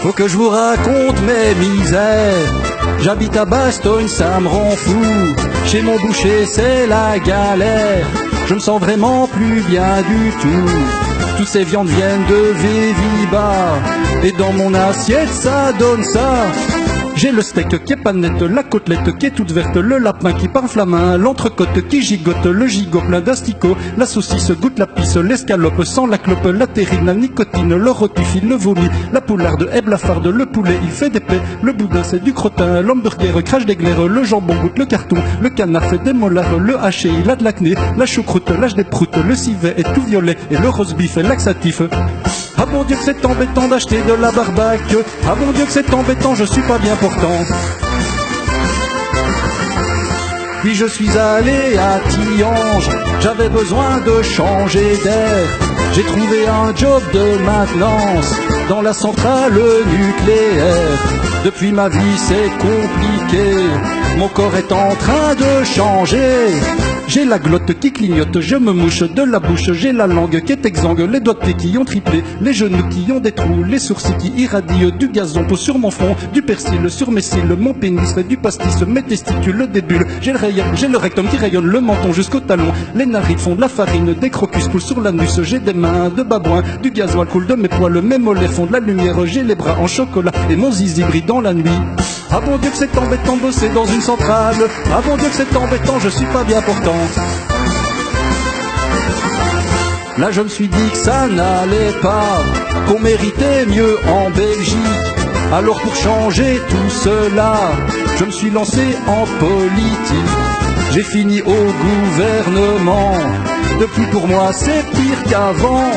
Faut que je vous raconte mes misères. J'habite à Bastogne, ça me rend fou. Chez mon boucher, c'est la galère. Je me sens vraiment plus bien du tout. Toutes ces viandes viennent de Véviba. Et dans mon assiette, ça donne ça. J'ai le steak qui est pas net, la côtelette qui est toute verte, le lapin qui parle flamin, l'entrecôte qui gigote, le gigot plein d'asticots, la saucisse goûte la pisse, l'escalope sans la clope, la terrine, la nicotine, le rotifil, le vomi, la poularde est blafarde, le poulet il fait des plaies, le boudin c'est du crottin, l'hamburger crache des glaires, le jambon goûte le carton, le canard fait des molars, le haché il a de l'acné, la choucroute lâche des proutes, le civet est tout violet et le roast beef est laxatif. Ah bon Dieu que c'est embêtant d'acheter de la barbaque. Ah bon Dieu que c'est embêtant, je suis pas bien portant. Puis je suis allé à Tiange, j'avais besoin de changer d'air. J'ai trouvé un job de maintenance dans la centrale nucléaire. Depuis ma vie c'est compliqué, mon corps est en train de changer. J'ai la glotte qui clignote, je me mouche de la bouche, j'ai la langue qui est exsangue, les doigts de pied qui ont triplé, les genoux qui ont des trous, les sourcils qui irradient, du gazon pose sur mon front, du persil sur mes cils, mon pénis fait du pastis, mes testicules des bulles, j'ai le rectum qui rayonne, le menton jusqu'au talon, les narines font de la farine, des crocus coulent sur l'anus, j'ai des mains de babouin, du gasoil coule de mes poils, mes mollets font de la lumière, j'ai les bras en chocolat et mon zizi brille dans la nuit. Ah bon Dieu que c'est embêtant de bosser dans une centrale. Ah bon Dieu que c'est embêtant, je suis pas bien portant. Là je me suis dit que ça n'allait pas, qu'on méritait mieux en Belgique. Alors pour changer tout cela, je me suis lancé en politique. J'ai fini au gouvernement, depuis pour moi c'est pire qu'avant.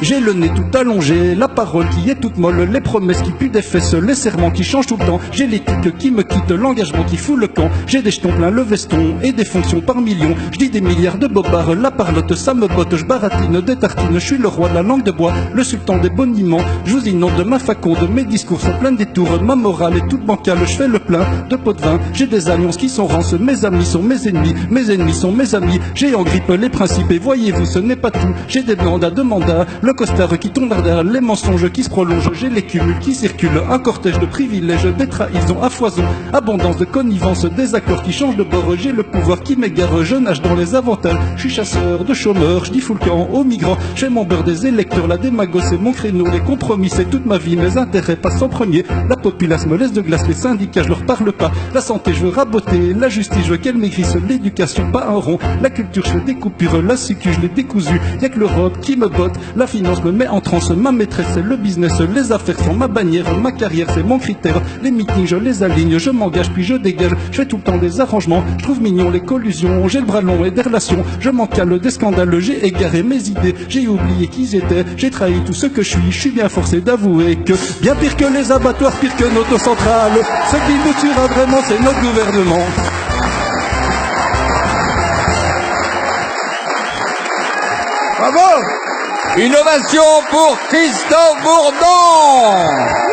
J'ai le nez tout allongé, la parole qui est toute molle, les promesses qui puent des fesses, les serments qui changent tout le temps. J'ai l'éthique qui me quitte, l'engagement qui fout le camp. J'ai des jetons plein le veston et des fonctions par millions. Je dis des milliards de bobards, la parlotte ça me botte. Je baratine des tartines, je suis le roi de la langue de bois, le sultan des boniments. Je vous inonde ma faconde, mes discours sont pleins de détours. Ma morale est toute bancale, je fais le plein de pots de vin. J'ai des alliances qui sont rances, mes amis sont mes ennemis sont mes amis. J'ai en grippe les principes et voyez-vous ce n'est pas tout. J'ai des mandats de mandats, le costard qui tombe derrière, les mensonges qui se prolongent, j'ai les cumuls qui circulent, un cortège de privilèges, des trahisons à foison, abondance de connivence, des accords qui changent de bord, j'ai le pouvoir qui m'égare, je nage dans les avantages, je suis chasseur de chômeurs, je dis full camp aux migrants, j'ai mon beurre des électeurs, la démago c'est mon créneau, les compromis c'est toute ma vie, mes intérêts passent en premier, la populace me laisse de glace, les syndicats je leur parle pas, la santé je veux raboter, la justice je veux qu'elle maigrisse, l'éducation pas un rond, la culture je fais des coupures, la sécu je l'ai décousu, y'a que l'Europe qui me botte, la finance me met en transe, ma maîtresse c'est le business, les affaires sont ma bannière, ma carrière c'est mon critère, les meetings je les aligne, je m'engage puis je dégage, je fais tout le temps des arrangements, je trouve mignon les collusions, j'ai le bras long et des relations, je m'en cale des scandales, j'ai égaré mes idées, j'ai oublié qui j'étais, j'ai trahi tout ce que je suis bien forcé d'avouer que, bien pire que les abattoirs, pire que notre centrale, ce qui nous tuera vraiment c'est notre gouvernement. Bravo! Une ovation pour Christophe Bourdon!